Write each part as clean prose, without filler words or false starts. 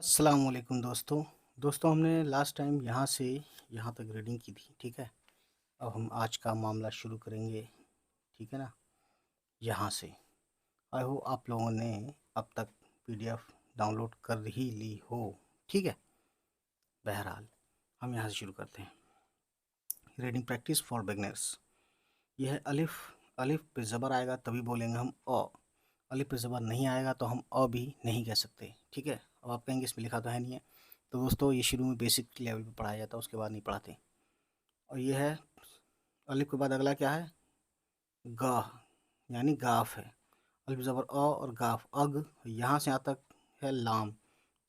السلام علیکم دوستوں ہم نے لاسٹ ٹائم یہاں سے یہاں تک ریڈنگ کی تھی. ٹھیک ہے، اب ہم آج کا معاملہ شروع کریں گے. ٹھیک ہے نا، یہاں سے آئی ہو آپ لوگوں نے اب تک PDF ڈاؤن لوڈ کر ہی لی ہو. ٹھیک ہے، بہرحال ہم یہاں سے شروع کرتے ہیں. Reading practice for beginners. یہ ہے الف. الف پہ زبر آئے گا تبھی بولیں گے ہم او. الف پہ زبر نہیں آئے گا تو ہم او بھی نہیں کہہ سکتے. ٹھیک ہے، اب آپ کہیں گے اس میں لکھا تو ہے نہیں ہے. تو دوستو یہ شروع میں بیسک لیول پہ پڑھایا جاتا ہے، اس کے بعد نہیں پڑھاتے. اور یہ ہے الف کے بعد اگلا کیا ہے؟ گاہ، یعنی گاف ہے. الف زبر او اور گاف اگ. یہاں سے یہاں تک ہے لام،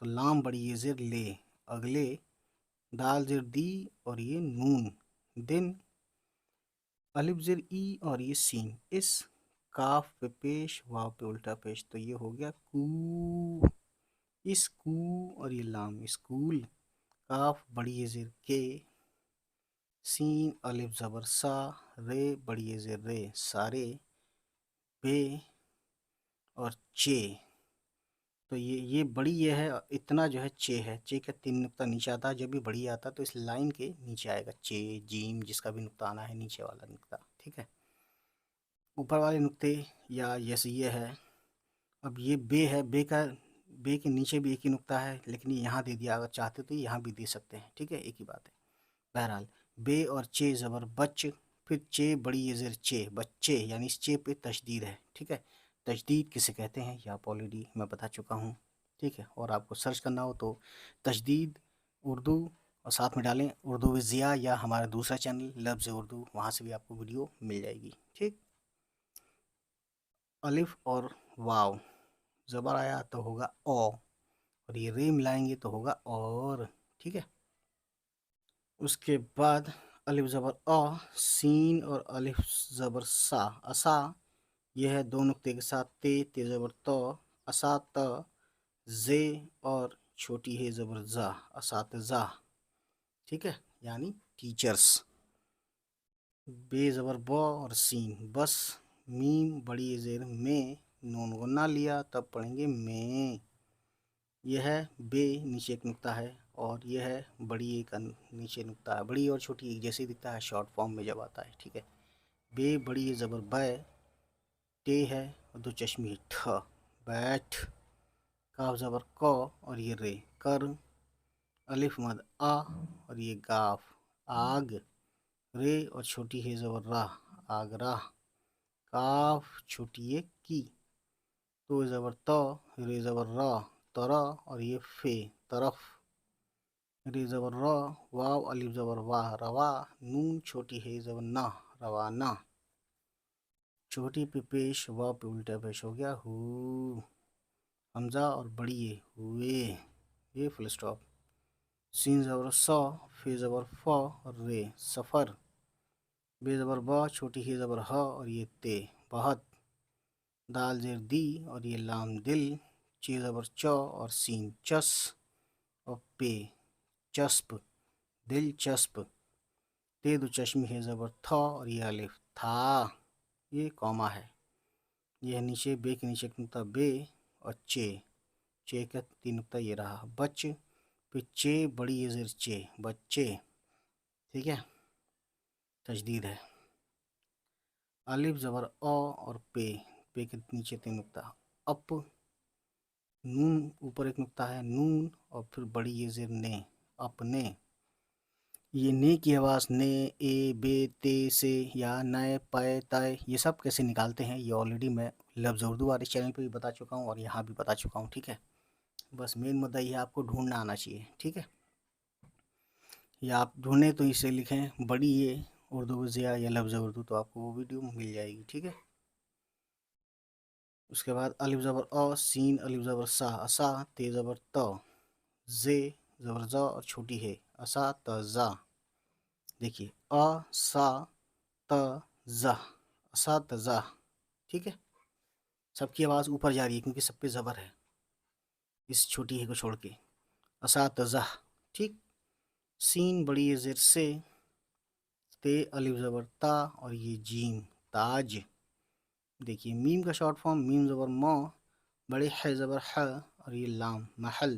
تو لام بڑی یہ زیر لے. اگلے دال زیر دی اور یہ نون. دن الف زیر ای اور یہ سین. اس کاف پہ پیش، واو پہ الٹا پیش، تو یہ ہو گیا کو. اس کو اور یہ لام اسکول. کاف بڑی یہ زیر کے. سین الف زبر سا. رے بڑی یہ زیر رے سارے. بے اور چے. تو یہ بڑی یہ ہے، اتنا جو ہے چے ہے. چے کا 3 نقطہ نیچے آتا ہے. جب بھی بڑی آتا ہے تو اس لائن کے نیچے آئے گا. چے جیم جس کا بھی نقطہ آنا ہے، نیچے والا نقطہ. ٹھیک ہے، اوپر والے نقطے یا جیسے یہ ہے. اب یہ بے ہے، بے کے نیچے بھی ایک ہی نقطہ ہے، لیکن یہاں دے دیا. اگر چاہتے تو یہاں بھی دے سکتے ہیں. ٹھیک ہے، ایک ہی بات ہے. بہرحال بے اور چے زبر بچ. پھر چے بڑی یہ زیر چے بچے، یعنی اس چے پہ تشدید ہے. ٹھیک ہے، تشدید کسے کہتے ہیں یہ آپ آلریڈی میں بتا چکا ہوں. ٹھیک ہے، اور آپ کو سرچ کرنا ہو تو تشدید اردو اور ساتھ میں ڈالیں اردو و ضیاء یا ہمارا دوسرا چینل لفظ اردو، وہاں سے بھی آپ کو ویڈیو مل جائے گی. ٹھیک، الف اور واو زبر آیا تو ہوگا او، اور یہ رے ملائیں گے تو ہوگا اور. ٹھیک ہے، اس کے بعد الف زبر آ. سین اور الف زبر سا. اسا یہ ہے 2 نقطے کے ساتھ. تے زبر تو. اسا ت. زے اور چھوٹی ہے زبر زا. اساتذہ. ٹھیک ہے، یعنی ٹیچرس. بے زبر با اور سین بس. میم بڑی زیر میں. نون غنہ لیا تب پڑھیں گے میں. یہ ہے بے نیچے ایک نقطہ ہے، اور یہ ہے بڑی ایک نیچے نقطہ ہے. بڑی اور چھوٹی ایک جیسے دکھتا ہے شارٹ فارم میں جب آتا ہے. ٹھیک ہے، بے بڑی زبر بے. ٹے ہے اور 2 چشمی ٹھ. بیٹھ. کاف زبر کو اور یہ رے کر. الف مد آ اور یہ گاف آگ. رے اور چھوٹی ہے زبر راہ آگرہ. کاف چھوٹی ہے کی. تو زبر تو. رے زبر را ترا اور یہ فے طرف. رے زبر را. واو الف زبر واہ روا. نون چھوٹی ہے زبر نہ روانہ. چھوٹی پہ پیش، واو پہ الٹا پیش ہو گیا ہو. حمزہ اور بڑی ہے ہوئے. یہ فل سٹاپ. سین زبر سا. فے زبر فا اور رے سفر. بے زبر با. چھوٹی ہی زبر ہا اور یہ تے بہت. دال زیر دی اور یہ لام دل. چے زبر چا اور سین چس اور پے چسپ. دلچسپ. تے 2 چشمی ہے زبر تھا اور یہ الف تھا. یہ کوما ہے. یہ نیچے بے کے نیچے ایک نقطہ بے اور چے. چے کا 3 نقطہ یہ رہا بچ. پھر چے بڑی یہ زیر چے بچے. ٹھیک ہے، تجدید ہے. الف زبر او اور پے. پے کے نیچے 3 نقطہ اپ. نون اوپر ایک نقطہ ہے نون، اور پھر بڑی یہ زیر نے اپنے. یہ نے کی آواز نے اے بے تے سے یا نئے پائے تائے یہ سب کیسے نکالتے ہیں یہ آلریڈی میں لفظ اردو والے چینل پہ بھی بتا چکا ہوں اور یہاں بھی بتا چکا ہوں. ٹھیک ہے، بس مین مدعا یہ آپ کو ڈھونڈنا آنا چاہیے. ٹھیک ہے، یا آپ ڈھونڈیں تو اسے لکھیں بڑی یہ اردو ضیاء یا لفظ اردو، تو آپ کو وہ ویڈیو مل جائے گی. ٹھیک ہے، اس کے بعد الف زبر او. سین الف زبر سا. اسا. تے زبر تو. زے زبر زا اور چھوٹی ہے اساتذہ. دیکھیے آ سا ت زہ اساتذہ. ٹھیک ہے، سب کی آواز اوپر جا رہی ہے کیونکہ سب پہ زبر ہے اس چھوٹی ہے کو چھوڑ کے. اساتذہ. ٹھیک، سین بڑی زیر سے. تے الف زبر تا اور یہ جیم تاج. دیکھیے میم کا شارٹ فارم میم زبر مو. بڑے ہے زبر ح اور یہ لام محل.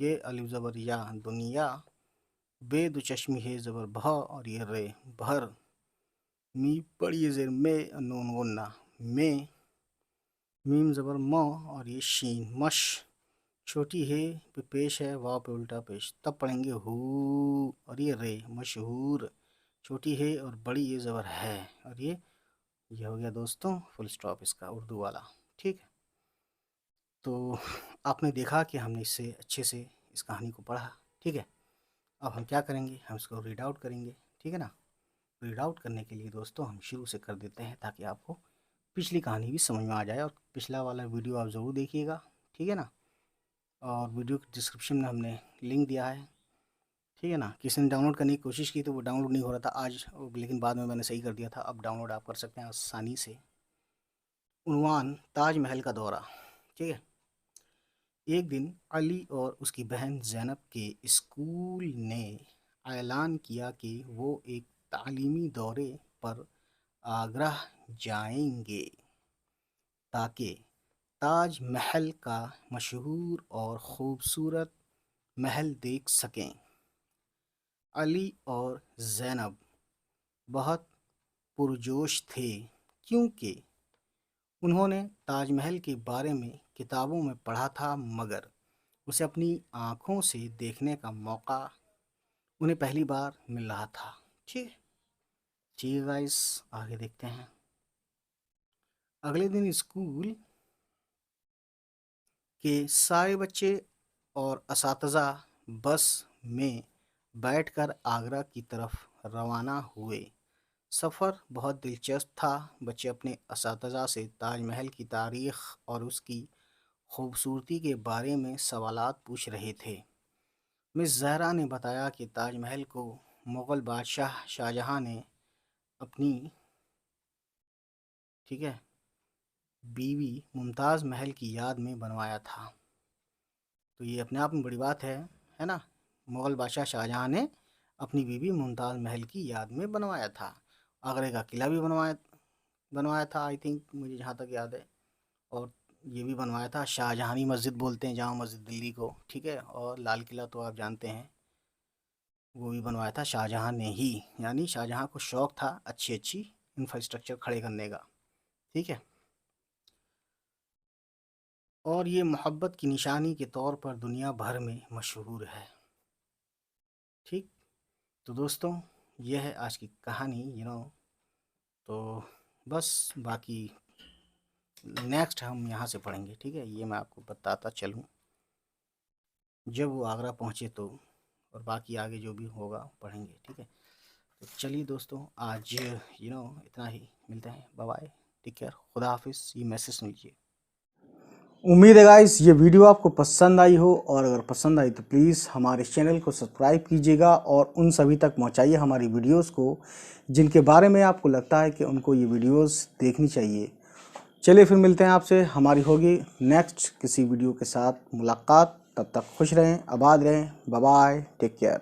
یہ الف زبر یا دنیا، بے دو چشمی ہے زبر بہا اور یہ رے بہر، می بڑی زیر میں نون غنہ میں، میم زبر مو اور یہ شین مش، چھوٹی ہے پہ پیش ہے واو پہ الٹا پیش، تب پڑھیں گے ہو اور یہ رے مشہور، چھوٹی ہے اور بڑی یہ زبر ہے اور یہ ہو گیا دوستوں فل سٹاپ اس کا اردو والا، ٹھیک ہے۔ تو آپ نے دیکھا کہ ہم نے اس سے اچھے سے اس کہانی کو پڑھا، ٹھیک ہے۔ اب ہم کیا کریں گے، ہم اس کو ریڈ آؤٹ کریں گے، ٹھیک ہے نا۔ ریڈ آؤٹ کرنے کے لیے دوستوں ہم شروع سے کر دیتے ہیں تاکہ آپ کو پچھلی کہانی بھی سمجھ میں آ جائے، اور پچھلا والا ویڈیو آپ ضرور دیکھیے گا، ٹھیک ہے نا۔ اور ویڈیو کی ڈسکرپشن میں ہم نے لنک دیا ہے، ٹھیک ہے نا۔ کسی نے ڈاؤن لوڈ کرنے کی کوشش کی تو وہ ڈاؤن لوڈ نہیں ہو رہا تھا آج، لیکن بعد میں نے صحیح کر دیا تھا، اب ڈاؤن لوڈ آپ کر سکتے ہیں آسانی سے۔ عنوان تاج محل کا دورہ، ٹھیک ہے۔ ایک دن علی اور اس کی بہن زینب کے اسکول نے اعلان کیا کہ وہ ایک تعلیمی دورے پر آگرہ جائیں گے تاکہ تاج محل کا مشہور اور خوبصورت محل دیکھ سکیں۔ علی اور زینب بہت پرجوش تھے کیونکہ انہوں نے تاج محل کے بارے میں کتابوں میں پڑھا تھا، مگر اسے اپنی آنکھوں سے دیکھنے کا موقع انہیں پہلی بار مل رہا تھا، ٹھیک ہے گائس، آگے دیکھتے ہیں۔ اگلے دن اسکول کے سارے بچے اور اساتذہ بس میں بیٹھ کر آگرہ کی طرف روانہ ہوئے۔ سفر بہت دلچسپ تھا، بچے اپنے اساتذہ سے تاج محل کی تاریخ اور اس کی خوبصورتی کے بارے میں سوالات پوچھ رہے تھے۔ مس زہرا نے بتایا کہ تاج محل کو مغل بادشاہ شاہجہاں نے اپنی بیوی ممتاز محل کی یاد میں بنوایا تھا۔ تو یہ اپنے آپ میں بڑی بات ہے نا، مغل بادشاہ شاہجہاں نے اپنی بیوی ممتاز محل کی یاد میں بنوایا تھا۔ آگرہ کا قلعہ بھی بنوایا تھا، آئی تھنک، مجھے جہاں تک یاد ہے، اور یہ بھی بنوایا تھا شاہجہانی مسجد بولتے ہیں جامع مسجد دلی کو، ٹھیک ہے۔ اور لال قلعہ تو آپ جانتے ہیں وہ بھی بنوایا تھا شاہجہاں نے ہی، یعنی شاہجہاں کو شوق تھا اچھی انفراسٹرکچر کھڑے کرنے کا، ٹھیک ہے۔ اور یہ محبت کی نشانی کے طور پر دنیا بھر میں مشہور ہے، ٹھیک۔ تو دوستوں یہ ہے آج کی کہانی، تو بس باقی نیکسٹ ہم یہاں سے پڑھیں گے، ٹھیک ہے۔ یہ میں آپ کو بتاتا چلوں جب وہ آگرہ پہنچے تو، اور باقی آگے جو بھی ہوگا پڑھیں گے، ٹھیک ہے۔ تو چلیے دوستوں آج اتنا ہی، ملتے ہیں، بائے بائے، ٹیک کیئر، خدا حافظ۔ یہ میسج سن لیجیے۔ امید ہے گائس یہ ویڈیو آپ کو پسند آئی ہو، اور اگر پسند آئی تو پلیز ہمارے چینل کو سبسکرائب کیجیے گا اور ان سبھی تک پہنچائیے ہماری ویڈیوز کو جن کے بارے میں آپ کو لگتا ہے کہ ان کو یہ ویڈیوز دیکھنی چاہیے۔ چلیے پھر ملتے ہیں آپ سے، ہماری ہوگی نیکسٹ کسی ویڈیو کے ساتھ ملاقات، تب تک خوش رہیں، آباد رہیں، بائے بائے، ٹیک کیئر۔